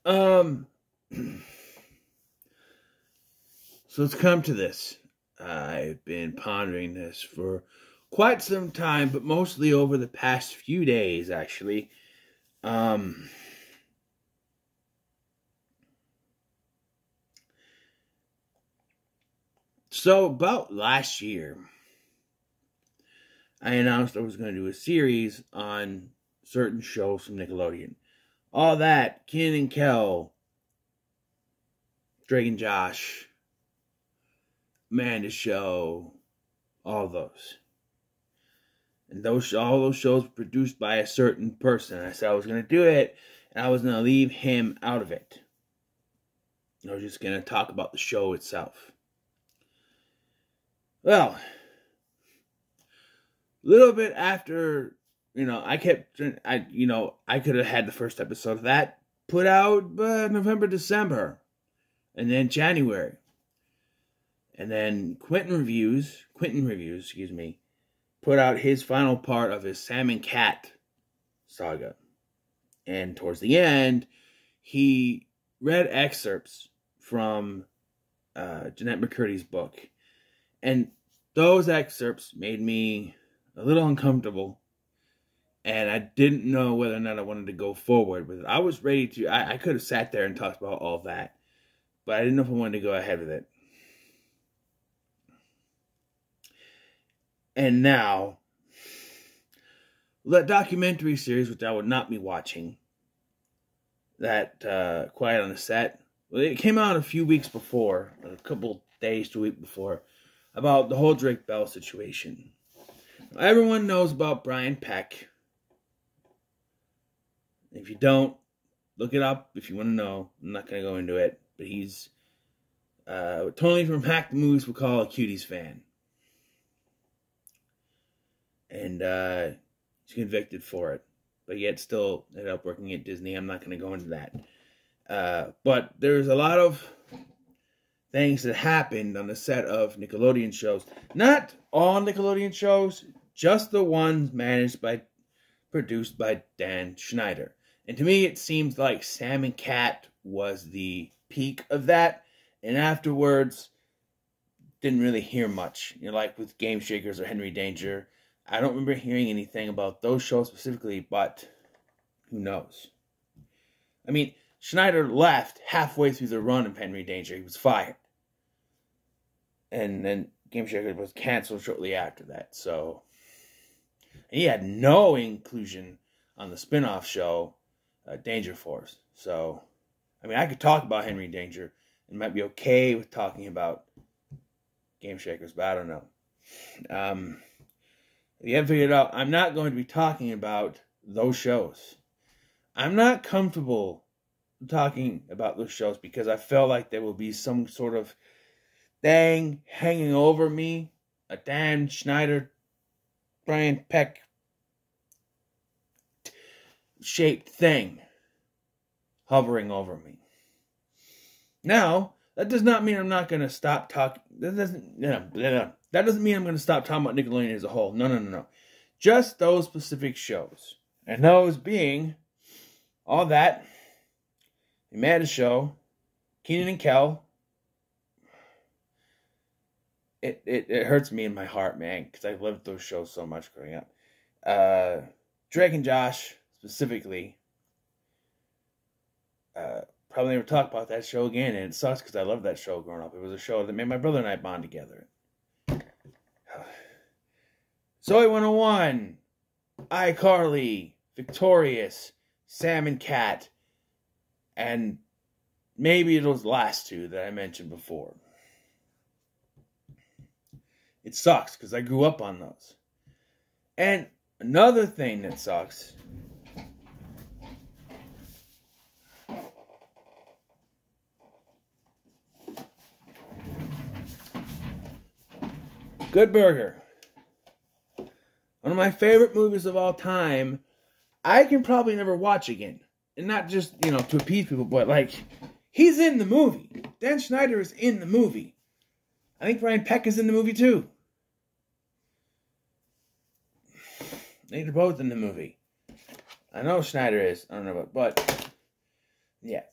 Um, so let's come to this. I've been pondering this for quite some time, but mostly over the past few days, actually. Um, so about last year, I announced I was going to do a series on certain shows from Nickelodeon. All that, Kenan and Kel, Drake and Josh, Amanda's Show, all those. And all those shows were produced by a certain person. I said I was going to do it, and I was going to leave him out of it. I was just going to talk about the show itself. Well, a little bit after, I could have had the first episode of that put out November, December, and then January. And then Quentin Reviews, put out his final part of his Sam and Cat saga. And towards the end, he read excerpts from Jeanette McCurdy's book. And those excerpts made me a little uncomfortable. And I didn't know whether or not I wanted to go forward with it. I was ready to, I could have sat there and talked about all that. But I didn't know if I wanted to go ahead with it. And now, the documentary series, which I would not be watching, that Quiet on the Set, well, it came out a few weeks before, a couple days to a week before, about the whole Drake Bell situation. Everyone knows about Brian Peck. If you don't, look it up if you want to know. I'm not going to go into it. But he's Tony from Hack the Movies would call a Cuties fan. And he's convicted for it. But yet still ended up working at Disney. I'm not going to go into that. But there's a lot of things that happened on the set of Nickelodeon shows. Not all Nickelodeon shows, just the ones produced by Dan Schneider. And to me, it seems like Sam and Cat was the peak of that. And afterwards, didn't really hear much. Like with Game Shakers or Henry Danger. I don't remember hearing anything about those shows specifically, but who knows? I mean, Schneider left halfway through the run of Henry Danger. He was fired. And then Game Shakers was canceled shortly after that. So, and he had no inclusion on the spin-off show, Danger Force. So, I mean, I could talk about Henry Danger and might be okay with talking about Game Shakers, but I don't know. You haven't figured it out, I'm not going to be talking about those shows. I'm not comfortable talking about those shows because I feel like there will be some sort of thing hanging over me. A Dan Schneider, Brian Peck shaped thing hovering over me. Now, that does not mean I'm not going to stop talking. That doesn't mean I'm going to stop talking about Nickelodeon as a whole. No. Just those specific shows. And those being all that, Amanda's Show, Kenan and Kel. It hurts me in my heart, man, because I loved those shows so much growing up. Drake and Josh, specifically. Probably never talk about that show again, and it sucks because I loved that show growing up. It was a show that made my brother and I bond together. Zoe 101, iCarly, Victorious, Sam and Cat, and maybe those last two that I mentioned before. It sucks because I grew up on those. And another thing that sucks, Good Burger. One of my favorite movies of all time. I can probably never watch again. And not just, to appease people, but like, he's in the movie. Dan Schneider is in the movie. I think Brian Peck is in the movie too. They're both in the movie. I know Schneider is. I don't know, but yeah.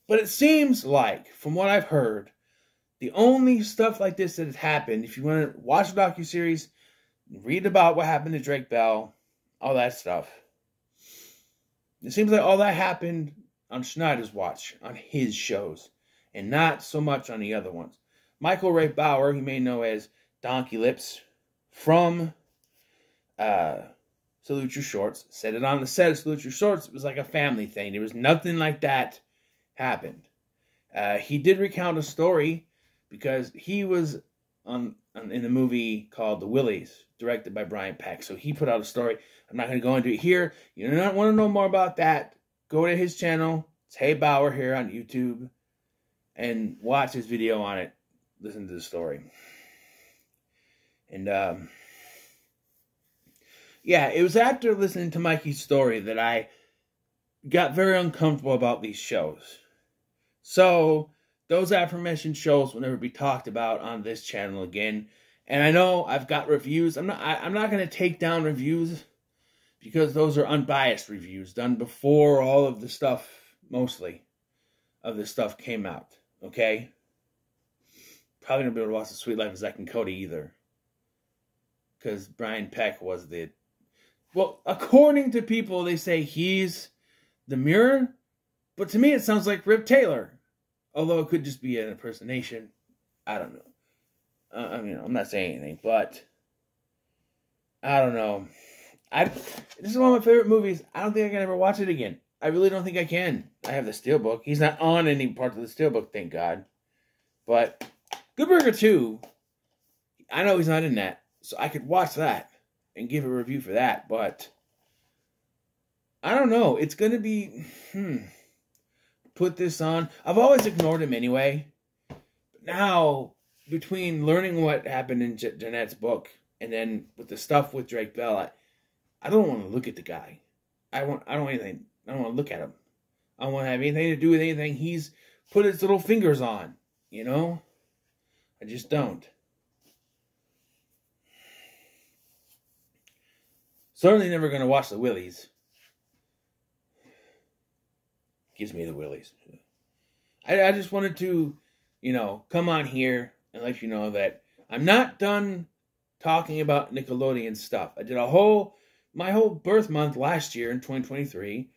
But it seems like, from what I've heard, the only stuff like this that has happened, if you want to watch a docuseries, read about what happened to Drake Bell, all that stuff. It seems like all that happened on Schneider's watch, on his shows, and not so much on the other ones. Michael Ray Bauer, you may know as Donkey Lips, from Salute Your Shorts, said it on the set of Salute Your Shorts. It was like a family thing. There was nothing like that happened. He did recount a story because he was in the movie called The Willies, directed by Brian Peck. So he put out a story. I'm not going to go into it here. You do not want to know more about that, go to his channel. It's Hey Bauer here on YouTube. And watch his video on it. Listen to the story. And, yeah, it was after listening to Mikey's story that I got very uncomfortable about these shows. So, those aforementioned shows will never be talked about on this channel again. And I know I've got reviews. I'm not going to take down reviews because those are unbiased reviews done before all of the stuff, mostly, of the stuff came out. Okay? Probably not be able to watch The Sweet Life of Zack and Cody either. Because Brian Peck was the... Well, according to people, they say he's the mirror. But to me, it sounds like Rip Taylor. Although it could just be an impersonation. I don't know. I mean, I'm not saying anything, but... I don't know. This is one of my favorite movies. I don't think I can ever watch it again. I really don't think I can. I have the Steelbook. He's not on any part of the Steelbook, thank God. But Good Burger 2, I know he's not in that. So I could watch that and give a review for that. But I don't know. It's going to be... Put this on. I've always ignored him anyway. But now, between learning what happened in Jeanette's book and then with the stuff with Drake Bell, I don't want to look at the guy. I don't want to look at him. I don't want to have anything to do with anything he's put his little fingers on. You know? I just don't. Certainly never going to watch The Willies. Gives me the willies. I just wanted to, come on here and let you know that I'm not done talking about Nickelodeon stuff. I did my whole birth month last year in 2023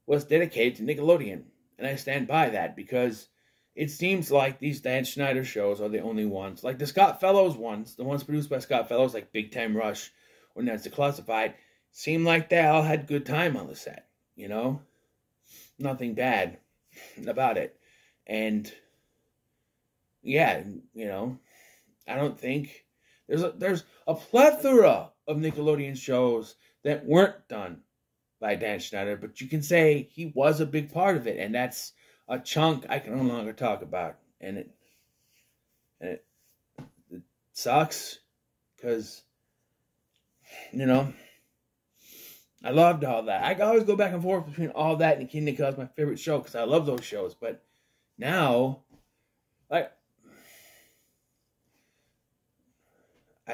was dedicated to Nickelodeon. And I stand by that because it seems like these Dan Schneider shows are the only ones. Like the Scott Fellows ones, the ones produced by Scott Fellows, like Big Time Rush or Ned's Declassified, seemed like they all had good time on the set, Nothing bad about it. And yeah, I don't think there's a plethora of Nickelodeon shows that weren't done by Dan Schneider, but you can say he was a big part of it, and that's a chunk I can no longer talk about. And it sucks because I loved all that. I always go back and forth between all that and Kid Nickel. That's my favorite show because I love those shows. But now, I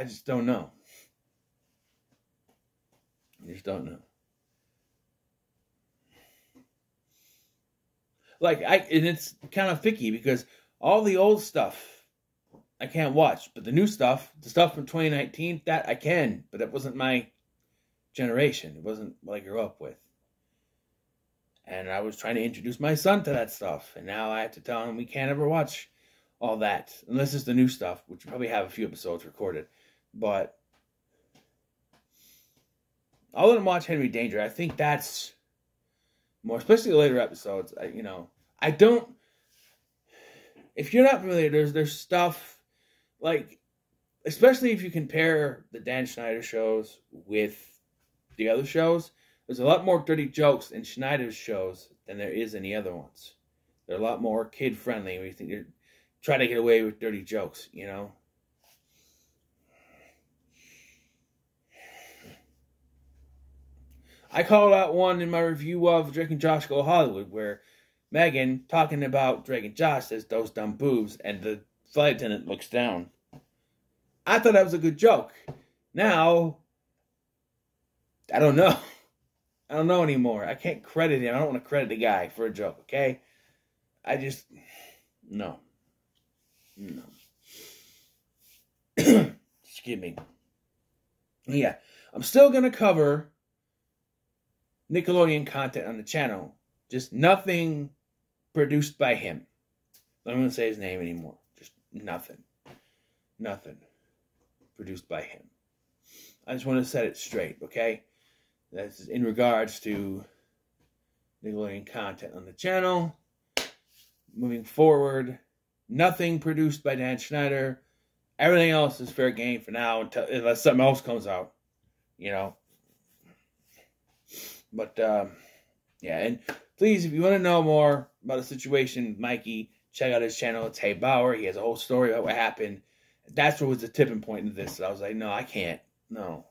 just don't know. I just don't know. And it's kind of picky because all the old stuff I can't watch, but the new stuff, the stuff from 2019, that I can. But it wasn't my generation. It wasn't what I grew up with. And I was trying to introduce my son to that stuff. And now I have to tell him we can't ever watch all that. Unless it's the new stuff, which we probably have a few episodes recorded. But I'll let him watch Henry Danger. I think that's more, especially the later episodes. I don't... If you're not familiar, there's stuff like... Especially if you compare the Dan Schneider shows with the other shows, there's a lot more dirty jokes in Schneider's shows than there is in the other ones. They're a lot more kid-friendly when you think you're trying to get away with dirty jokes, I called out one in my review of Drake and Josh Go Hollywood where Megan, talking about Drake and Josh, says, "Those dumb boobs," and the flight attendant looks down. I thought that was a good joke. Now, I don't know. I don't know anymore. I can't credit him. I don't want to credit the guy for a joke, okay? I just, no. Excuse me. Yeah, I'm still going to cover Nickelodeon content on the channel. Just nothing produced by him. I'm not going to say his name anymore. Just nothing. Nothing produced by him. I just want to set it straight, okay? That's in regards to Nickelodeon content on the channel. Moving forward, nothing produced by Dan Schneider. Everything else is fair game for now, unless something else comes out, you know. But, yeah, and please, if you want to know more about the situation with Mikey, check out his channel. It's Hey Bauer. He has a whole story about what happened. That's what was the tipping point in this. I was like, no, I can't. No.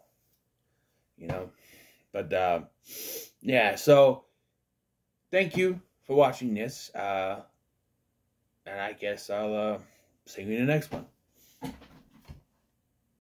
You know. But, yeah, so thank you for watching this. And I guess I'll see you in the next one.